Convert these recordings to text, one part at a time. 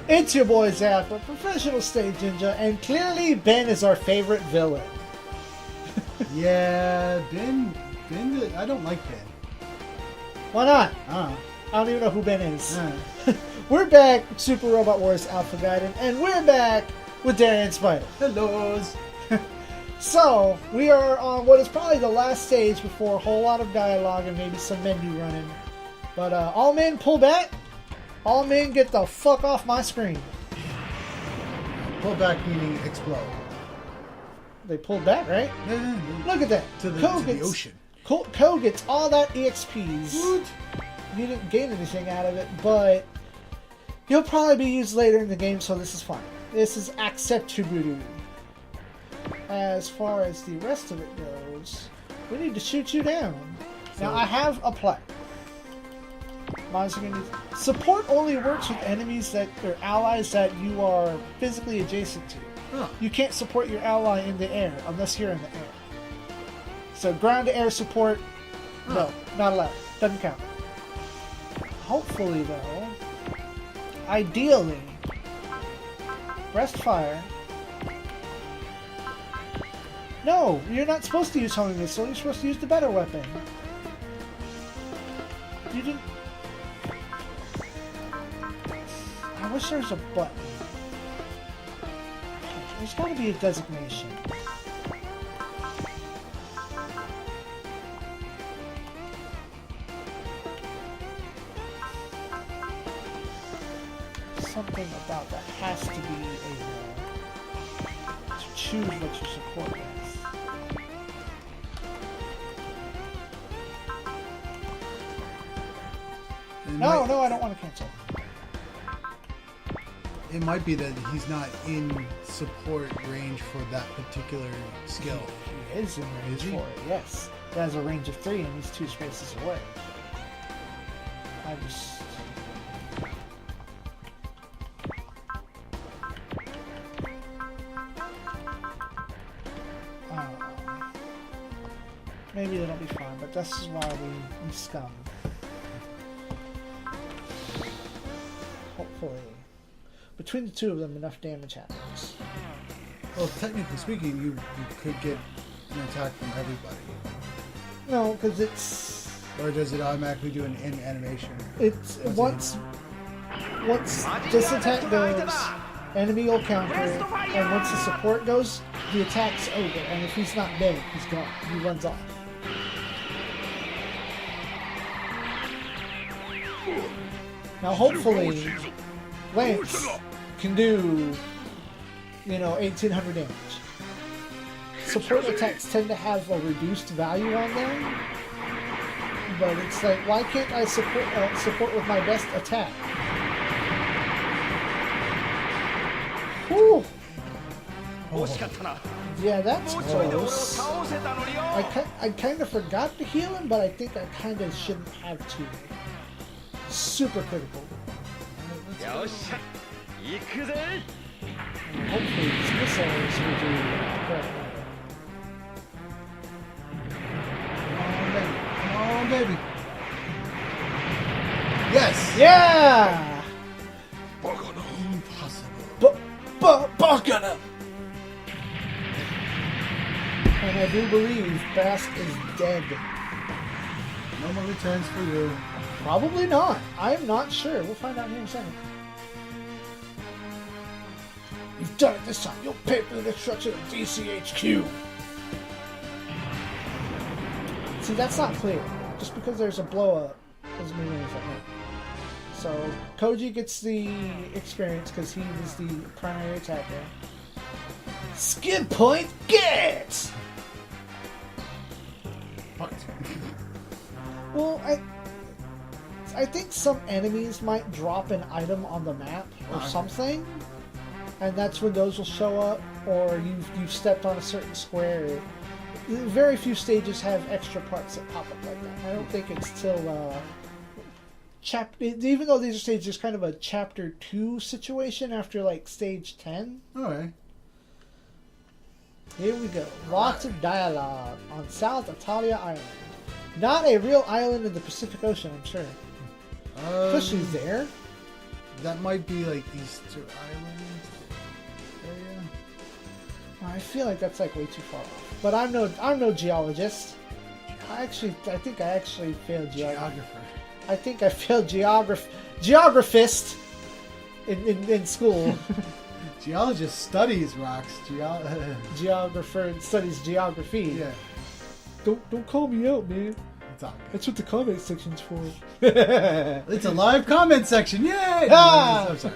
It's your boy Zappa, professional stage ninja, and clearly Ben is our favorite villain. Yeah, Ben, I don't like Ben. Why not? I don't even know who Ben is. We're back with Super Robot Wars Alpha Gaiden, and we're back with Darian Spider. Hellos. So, we are on what is probably the last stage before a whole lot of dialogue and maybe some menu running. But all men pull back. All men get the fuck off my screen. Pull back meaning explode. They pulled back, right? Yeah. Look at that. To the ocean. Ko gets all that EXPs. What? He didn't gain anything out of it, but he'll probably be used later in the game, so this is fine. This is acceptable. As far as the rest of it goes, we need to shoot you down. Now, I have a play. Support only works with enemies that or allies that you are physically adjacent to. Huh. You can't support your ally in the air unless you're in the air. So ground to air support, no, not allowed. Doesn't count. Hopefully, though, ideally, breast fire. No, you're not supposed to use homing missile. You're supposed to use the better weapon. You didn't. I wish there was a button. There's got to be a designation. Something about that has to be to choose what you support with. No, I don't want to cancel. It might be that he's not in support range for that particular skill. He is in range for it, yes. He has a range of 3 and he's 2 spaces away. I just... I don't know. Maybe it'll be fine, but this is why we scum. Hopefully. Between the two of them, enough damage happens. Well, technically speaking, you could get an attack from everybody. No, because it's... Or does it automatically do an in animation? It's once this attack goes, enemy will counter it, and once the support goes, the attack's over. And if he's not dead, he's gone. He runs off. Now, hopefully, Lance can do, 1800 damage. Support attacks tend to have a reduced value on them, but it's like, why can't I support with my best attack? Whew. Oh. Yeah, that's close. I kind of forgot to heal him, but I think I kind of shouldn't have to. Super critical. Hopefully these missiles will do quite well. Come on, baby. Yes! Yeah! Impossible. Bakana! And I do believe Bast is dead. No more returns for you. Probably not. I'm not sure. We'll find out here in a second. You've done it this time. You'll pay for the destruction of DCHQ. See, that's not clear. Just because there's a blow-up doesn't mean anything. So, Koji gets the experience because he was the primary attacker. Skid point gets! What? Well, I think some enemies might drop an item on the map or something, and that's when those will show up, or you've stepped on a certain square. Very few stages have extra parts that pop up like that. I don't think it's till even though these are stages, kind of a chapter 2 situation after like stage 10. Alright. Here we go. Lots of dialogue on South Italia Island. Not a real island in the Pacific Ocean, I'm sure. Because she's there. That might be like Easter Island area. I feel like that's like way too far off. But I'm no geologist. I think I actually failed Geographer. I think I failed geographist in school. Geologist studies rocks. Geographer studies geography. Yeah. Don't call me out, man. It's all good. That's what the comment section's for. It's a live comment section. Yay! Ah! I'm sorry.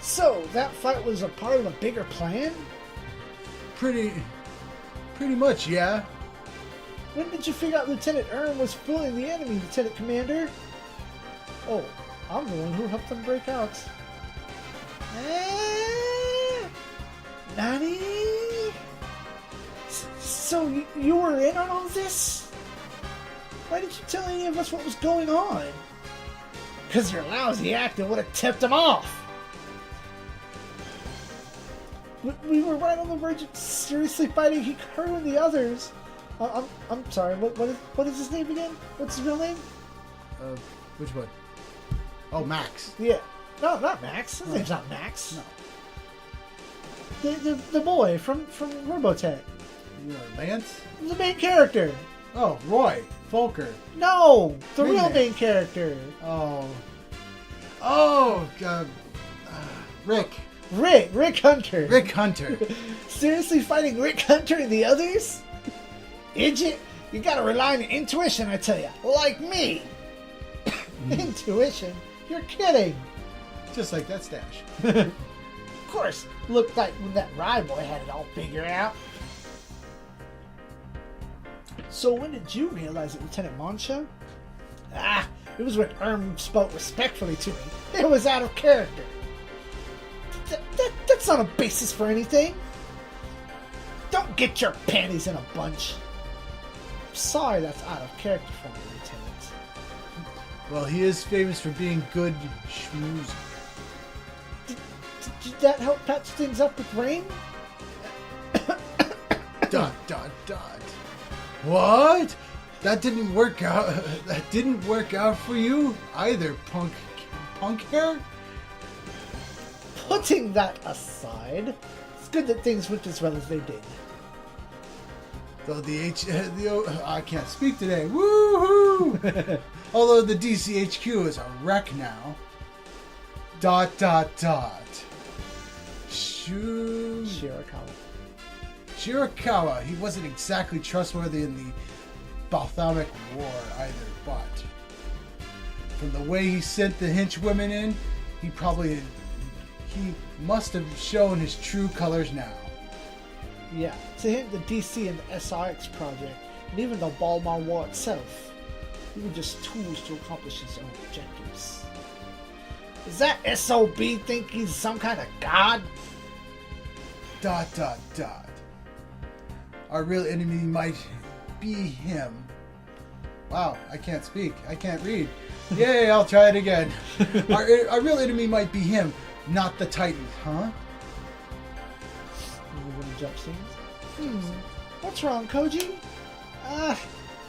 So that fight was a part of a bigger plan? Pretty much, yeah. When did you figure out Lieutenant Erm was fooling the enemy, Lieutenant Commander? Oh, I'm the one who helped them break out. Nani? So you were in on all this? Why didn't you tell any of us what was going on? Because your lousy acting would have tipped them off. We were right on the verge of seriously fighting Hikaru and the others. I'm sorry. What is his name again? What's his real name? Which one? Oh, Max. Yeah. No, not Max. His name's not Max. No. The boy from Robotech. Lance? The main character. Oh, Roy. Folker. No, the real Midnight. main character. Oh, God. Rick. Rick Hunter. Rick Hunter. Seriously fighting Rick Hunter and the others? Idiot. You gotta rely on your intuition, I tell ya. Like me. Intuition? You're kidding. Just like that stash. Of course. Looked like when that ride boy had it all figured out. So when did you realize it, Lieutenant Monsha? It was when Erm spoke respectfully to me. It was out of character. That's not a basis for anything. Don't get your panties in a bunch. I'm sorry that's out of character for me, Lieutenant. Well, he is famous for being good schmooze. Did that help patch things up with Rain? Dot. What? That didn't work out. That didn't work out for you either, punk hair. Putting that aside, it's good that things went as well as they did. Though I can't speak today. Woohoo! Although the DCHQ is a wreck now. Dot. Shirakawa. He wasn't exactly trustworthy in the Balthamic War either, but from the way he sent the henchwomen in, he must have shown his true colors now. Yeah, to him, the DC and the SIEG project, and even the Balmar War itself, they were just tools to accomplish his own objectives. Does that SOB think he's some kind of god? Dot. Our real enemy might be him. Wow, I can't speak. I can't read. Yay, I'll try it again. Our real enemy might be him, not the Titan, huh? We're gonna jump scenes. What's wrong, Koji? I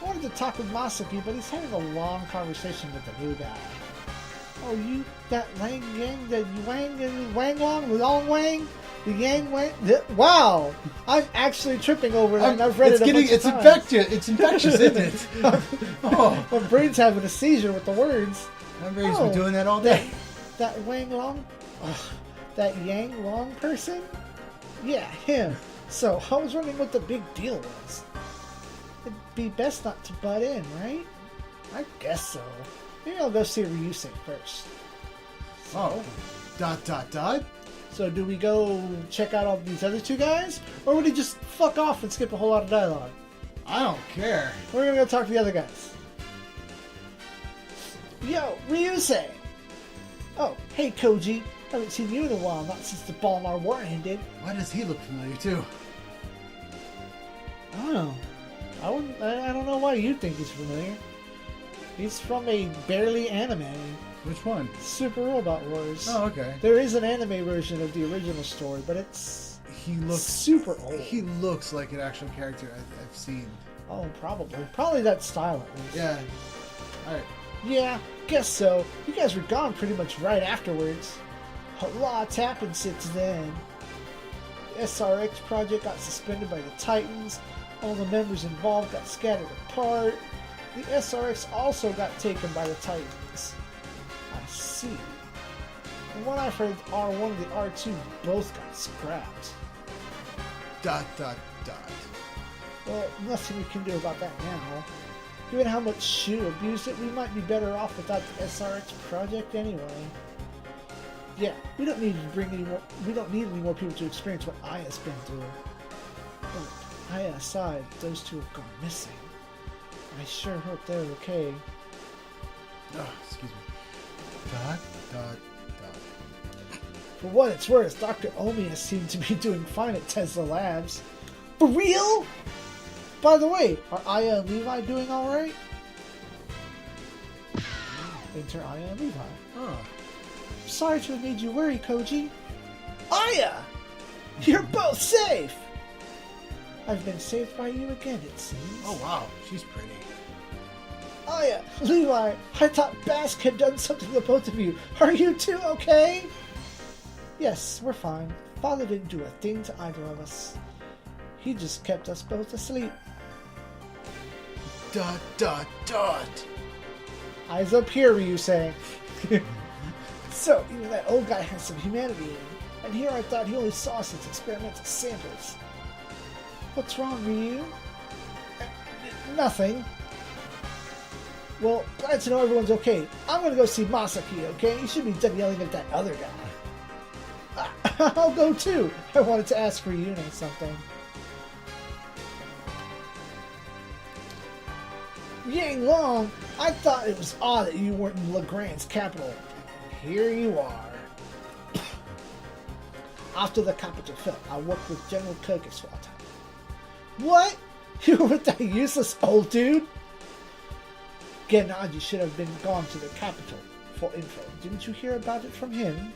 wanted to talk with Masaki, but he's having a long conversation with the new guy. Oh, that Wang Yang, the Wang Long Wang? The Yang Wang? Wow! I'm actually tripping over it, and I've read it a bunch of times. It's infectious, isn't it? Oh. My brain's having a seizure with the words. My brain's been doing that all day. That Wang Long? That Yang Long person? Yeah, him. So, I was wondering what the big deal was. It'd be best not to butt in, right? I guess so. Maybe I'll go see Ryusei first. So, Dot. So do we go check out all these other two guys? Or would he just fuck off and skip a whole lot of dialogue? I don't care. We're gonna go talk to the other guys. Yo, Ryusei! Oh, hey Koji. Haven't seen you in a while, not since the Balmar War ended. Why does he look familiar too? I don't know. I don't know why you think he's familiar. He's from a barely anime. Which one? Super Robot Wars. Oh, okay. There is an anime version of the original story, but he looks super old. He looks like an actual character I've seen. Oh, probably that style at least. Yeah. All right. Yeah, guess so. You guys were gone pretty much right afterwards. A lot's happened since then. The SRX project got suspended by the Titans. All the members involved got scattered apart. The SRX also got taken by the Titans. I see. From what I've heard, R1 and the R2 both got scrapped. ... Well, nothing we can do about that now. Given how much Shu abused it, we might be better off without the SRX project anyway. Yeah, we don't need any more people to experience what Aya's been through. But Aya aside, those two have gone missing. I sure hope they're okay. Oh, excuse me. ... For what it's worth, Dr. Omiya seemed to be doing fine at Tesla Labs. For real? By the way, are Aya and Levi doing alright? Enter Aya and Levi. Oh. Sorry to have made you worry, Koji. Aya! You're both safe! I've been saved by you again, it seems. Oh wow, she's pretty. Aya, Levi, I thought Bask had done something to both of you. Are you two okay? Yes, we're fine. Father didn't do a thing to either of us. He just kept us both asleep. ... Eyes up here, Ryu saying. So, even that old guy has some humanity in him. And here I thought he only saw us as experimental samples. What's wrong, Ryu? Nothing. Well, glad to know everyone's okay. I'm gonna go see Masaki, okay? You should be done yelling at that other guy. I'll go too. I wanted to ask Ryune something. Yang Long, I thought it was odd that you weren't in Legrand's capital. Here you are. After the capital fell, I worked with General Kirkus for a time. What? You were with that useless old dude? Gennaji should have been gone to the capital for info. Didn't you hear about it from him?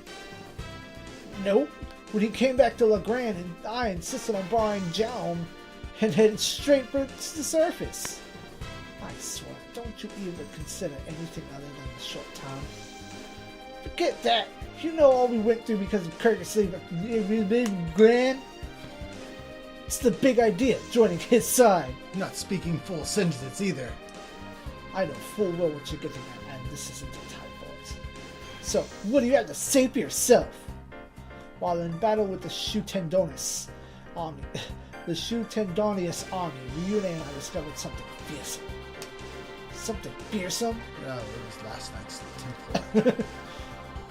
Nope. When he came back to Legrand, and I insisted on borrowing Jaum and headed straight for the surface. I swear, don't you even consider anything other than a short time. Forget that. You know all we went through because of Kirkus leaving Grand. It's the big idea, joining his side. Not speaking full sentence either. I know full well what you're getting at, and this isn't the time for it. So, what do you have to say for yourself? While in battle with the Shu-Tendonius army, Ryune and I discovered something fearsome. Something fearsome? Yeah, it was last night's temple.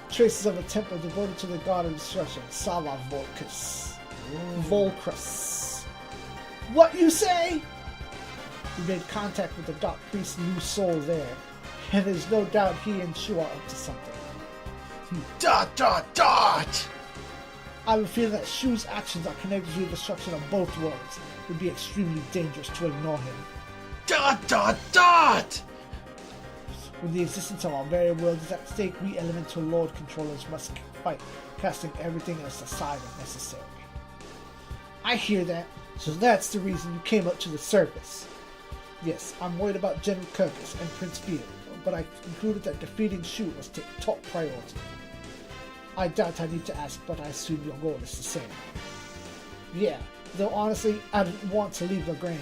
Traces of a temple devoted to the god of destruction, Sava Volcrus. What you say? We made contact with the dark priest Lu Sol there, and there's no doubt he and Shu are up to something. ... I have a feeling that Shu's actions are connected to the destruction of both worlds. It would be extremely dangerous to ignore him. ... When the existence of our very world is at stake, we elemental lord controllers must fight, casting everything else aside if necessary. I hear that, so that's the reason you came up to the surface. Yes, I'm worried about General Kirkus and Prince Beard, but I concluded that defeating Shu was top priority. I doubt I need to ask, but I assume your goal is the same. Yeah, though honestly, I didn't want to leave Legrand.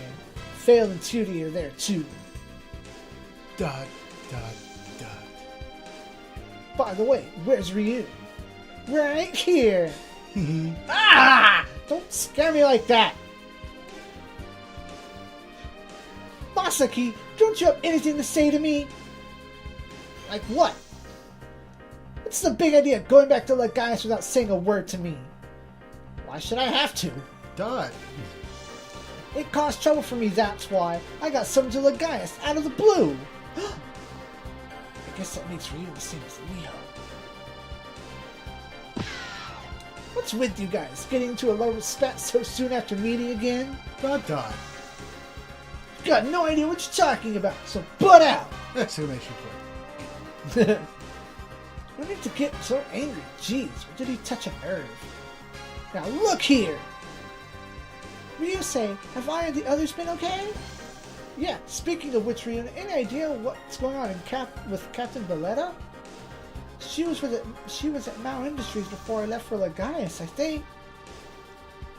Fail and Tudy are there too. ... By the way, where's Ryu? Right here! Ah! Don't scare me like that! Masaki, don't you have anything to say to me? Like what? What's the big idea of going back to Legias without saying a word to me? Why should I have to? ... It caused trouble for me, that's why. I got summoned to Legias out of the blue. I guess that makes Ryu the same as Leo. What's with you guys? Getting into a low spat so soon after meeting again? ... Got no idea what you're talking about, so butt out! Exclamation point. No need to get so angry. Jeez, or did he touch a nerve? Now look here! Ryusei, have I and the others been okay? Yeah, speaking of which, Rion, any idea what's going on with Captain Valletta? She was at Mount Industries before I left for Lagaius, I think.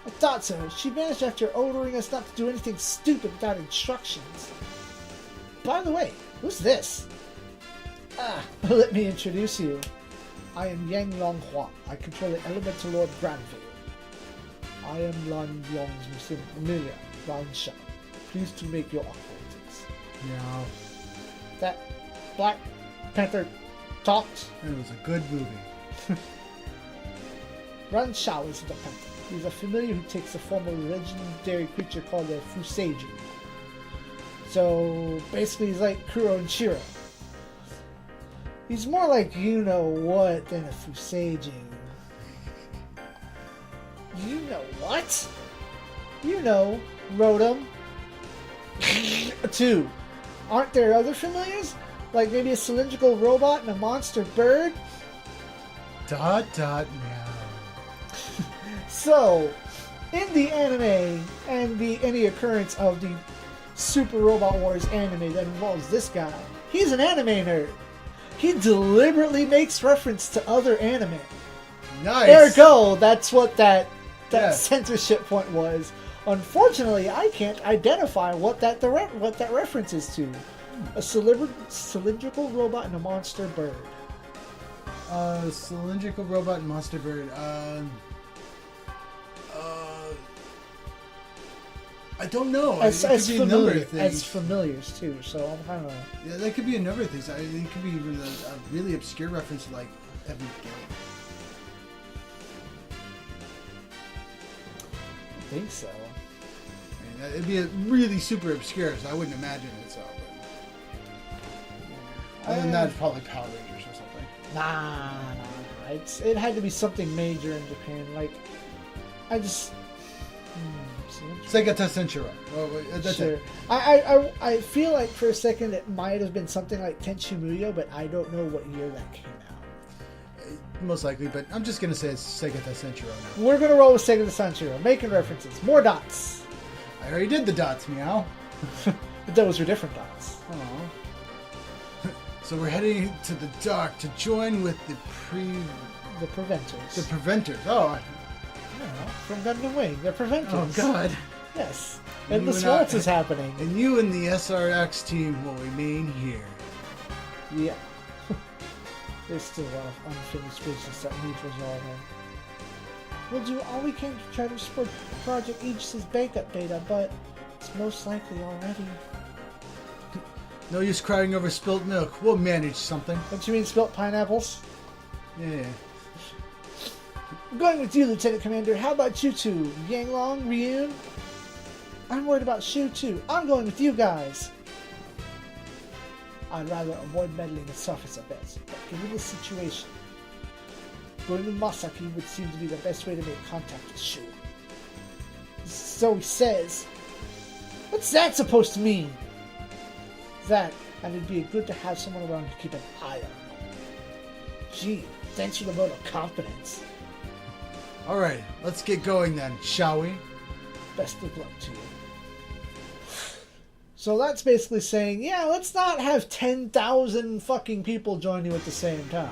I thought so. She vanished after ordering us not to do anything stupid without instructions. By the way, who's this? Let me introduce you. I am Yang Longhua. I control the Elemental Lord Granville. I am Lan Yong's familiar, Lan Sha. Pleased to make your acquaintance. Yeah. That Black Panther talked. It was a good movie. Ran Shao is the Panther. He's a familiar who takes the form of a legendary creature called a Fuseiju. So basically he's like Kuro and Shiro. He's more like you-know-what than a Fuseiju. You-know-what? You know, Rotom. 2. Aren't there other familiars? Like maybe a cylindrical robot and a monster bird? ... Meow. So, in the anime and any occurrence of the Super Robot Wars anime that involves this guy, he's an anime nerd. He deliberately makes reference to other anime. Nice. Ergo, that's what that Yeah. censorship point was. Unfortunately, I can't identify what that reference is to. A cylindrical robot and a monster bird. Cylindrical robot and monster bird. I don't know. As could be a number familiar, of things. as familiars too. So I'm kind of. Yeah, that could be a number of things. It could be a really obscure reference to like every game. I think so. I mean, it'd be a really super obscure, so I wouldn't imagine it. So, but other than that, it's probably Power Rangers or something. Nah. It had to be something major in Japan. Like, I just. Sega Tessenshiro. Oh, that's Sure. it. I feel like for a second it might have been something like Tenchi Muyo, but I don't know what year that came out. Most likely, but I'm just gonna say it's Sega Tessenshiro now. We're gonna roll with Sega Tessenshiro, making references. More dots. I already did the dots, meow. But those are different dots. Aww. So we're heading to the dark to join with the Preventers. the Preventers. Oh, I don't know, from Gundam Wing. They're Preventers. oh God. Yes. And And the you and Swartz I- is happening. And you and the SRX team will remain here. Yeah. There's still a lot of unfinished business that needs resolving. We'll do all we can to try to support Project Aegis's backup beta, but it's most likely already. No use crying over spilt milk. We'll manage something. Don't you mean spilt pineapples? Yeah. I'm going with you, Lieutenant Commander. How about you two? Yanglong, Ryun? I'm worried about Shu too. I'm going with you guys. I'd rather avoid meddling with surface affairs, but given the situation, going with Masaki would seem to be the best way to make contact with Shu. So he says. What's that supposed to mean? That, and it'd be good to have someone around to keep an eye on him. Gee, thanks for the vote of confidence. Alright, let's get going then, shall we? Best of luck to you. So that's basically saying, yeah, let's not have 10,000 fucking people join you at the same time.